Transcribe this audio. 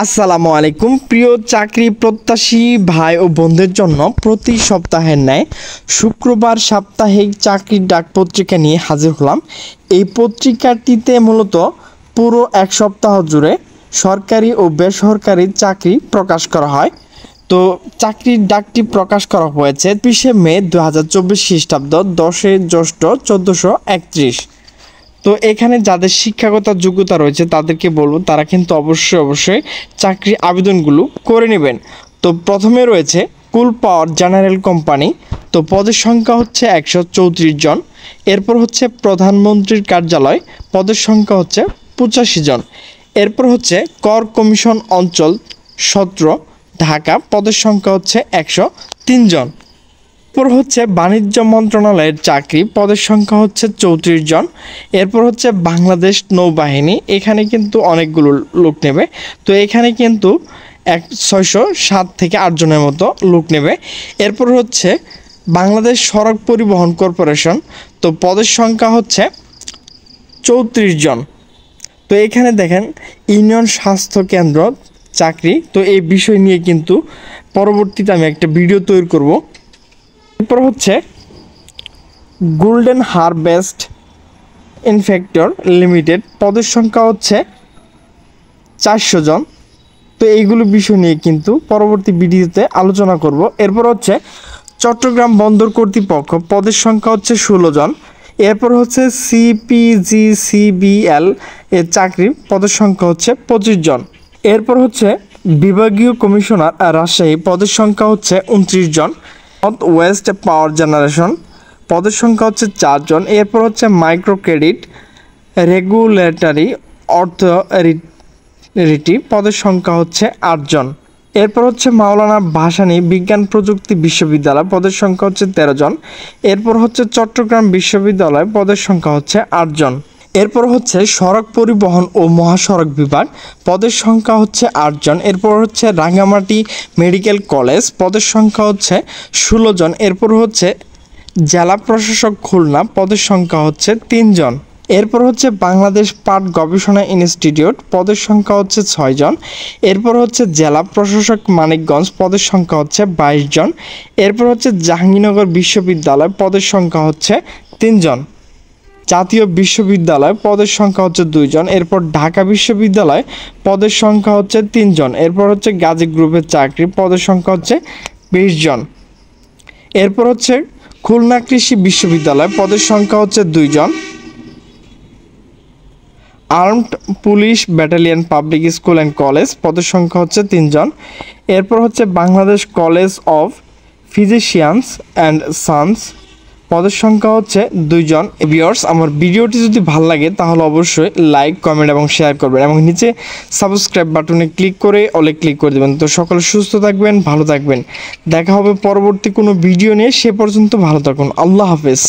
আসসালামু আলাইকুম প্রিয় চাকরি প্রত্যাশী ভাই ও বোনদের জন্য প্রতি সপ্তাহের ন্যায় শুক্রবার সাপ্তাহিক চাকরির ডাক পত্রিকা নিয়ে হাজির হলাম। এই পত্রিকাটিতে মূলত পুরো এক সপ্তাহ জুড়ে সরকারি ও বেসরকারি চাকরি প্রকাশ করা হয়। তো চাকরির ডাকটি প্রকাশ করা হয়েছে 20শে মে 2024 খ্রিস্টাব্দ 10 জ্যৈষ্ঠ 1431। তো এখানে যাদের শিক্ষাগত যোগ্যতা রয়েছে তাদেরকে বলবো তারা কিন্তু অবশ্যই চাকরি আবেদনগুলো করে নেবেন। তো প্রথমে রয়েছে কুল পাওয়ার জেনারেল কোম্পানি। তো পদের সংখ্যা হচ্ছে 134 জন। এরপর হচ্ছে প্রধানমন্ত্রীর কার্যালয়, পদের সংখ্যা হচ্ছে 85 জন। এরপর হচ্ছে কর কমিশন অঞ্চল 17 ঢাকা, পদের সংখ্যা হচ্ছে 103 জন। এরপর হচ্ছে বাণিজ্য মন্ত্রণালয়ের চাকরি, পদের সংখ্যা হচ্ছে 34 জন। এরপর হচ্ছে বাংলাদেশ নৌবাহিনী, এখানে কিন্তু অনেকগুলো লোক নেবে। তো এখানে কিন্তু 607 থেকে 8 জনের মতো লোক নেবে। এরপর হচ্ছে বাংলাদেশ সড়ক পরিবহন কর্পোরেশন, তো পদের সংখ্যা হচ্ছে 34 জন। তো এখানে দেখেন ইউনিয়ন স্বাস্থ্য কেন্দ্র চাকরি। তো এই বিষয় নিয়ে কিন্তু পরবর্তীতে আমি একটা ভিডিও তৈরি করব। এরপর হচ্ছে গোল্ডেন হারভেস্ট ইনফেক্টর লিমিটেড, পদের সংখ্যা হচ্ছে 400 জন। তো এইগুলো বিষয় নিয়ে কিন্তু পরবর্তী ভিডিওতে আলোচনা করব। এরপর হচ্ছে চট্টগ্রাম বন্দর কর্তৃপক্ষ, পদের সংখ্যা হচ্ছে 16 জন। এরপর হচ্ছে CPGCBL এর চাকরি, পদের সংখ্যা হচ্ছে 25 জন। এরপর হচ্ছে বিভাগীয় কমিশনার রাজশাহী, পদের সংখ্যা হচ্ছে 29 জন। নর্থ ওয়েস্ট পাওয়ার জেনারেশন, পদের সংখ্যা হচ্ছে 4 জন। এরপর হচ্ছে মাইক্রো ক্রেডিট রেগুলেটরি অথরিটি, পদের সংখ্যা হচ্ছে 8 জন। এরপর হচ্ছে মাওলানা ভাসানী বিজ্ঞান প্রযুক্তি বিশ্ববিদ্যালয়, পদের সংখ্যা হচ্ছে 13 জন। এরপর হচ্ছে চট্টগ্রাম বিশ্ববিদ্যালয়, পদের সংখ্যা হচ্ছে 8 জন। এরপর হচ্ছে সড়ক পরিবহন ও মহাসড়ক বিভাগ, পদের সংখ্যা হচ্ছে 8 জন। এরপর হচ্ছে রাঙ্গামাটি মেডিকেল কলেজ, পদের সংখ্যা হচ্ছে 16 জন। এরপর হচ্ছে জেলা প্রশাসক খুলনা, পদের সংখ্যা হচ্ছে 3 জন। এরপর হচ্ছে বাংলাদেশ পাট গবেষণা ইনস্টিটিউট, পদের সংখ্যা হচ্ছে 6 জন। এরপর হচ্ছে জেলা প্রশাসক মানিকগঞ্জ, পদের সংখ্যা হচ্ছে 22 জন। এরপর হচ্ছে জাহাঙ্গীরনগর বিশ্ববিদ্যালয়, পদের সংখ্যা হচ্ছে 3 জন। জাতীয় বিশ্ববিদ্যালয়, পদের সংখ্যা হচ্ছে 2 জন। এরপর ঢাকা বিশ্ববিদ্যালয়, পদের সংখ্যা হচ্ছে 3 জন। এরপর হচ্ছে গাজী গ্রুপের চাকরি, পদের সংখ্যা হচ্ছে 20 জন। এরপর হচ্ছে খুলনা কৃষি বিশ্ববিদ্যালয়, পদের সংখ্যা হচ্ছে 2 জন। Armed police battalion public school and college, পদের সংখ্যা হচ্ছে 3 জন। এরপর হচ্ছে Bangladesh college of physicians and science, পদের সংখ্যা হচ্ছে 2 জন। ভিউয়ার্স, আমার ভিডিওটি যদি ভালো লাগে তাহলে অবশ্যই লাইক, কমেন্ট এবং শেয়ার করবেন এবং নিচে সাবস্ক্রাইব বাটনে ক্লিক করে অলে ক্লিক করে দেবেন। তো সকলে সুস্থ থাকবেন, ভালো থাকবেন। দেখা হবে পরবর্তী কোনো ভিডিও নিয়ে। সে পর্যন্ত ভালো থাকুন। আল্লাহ হাফেজ।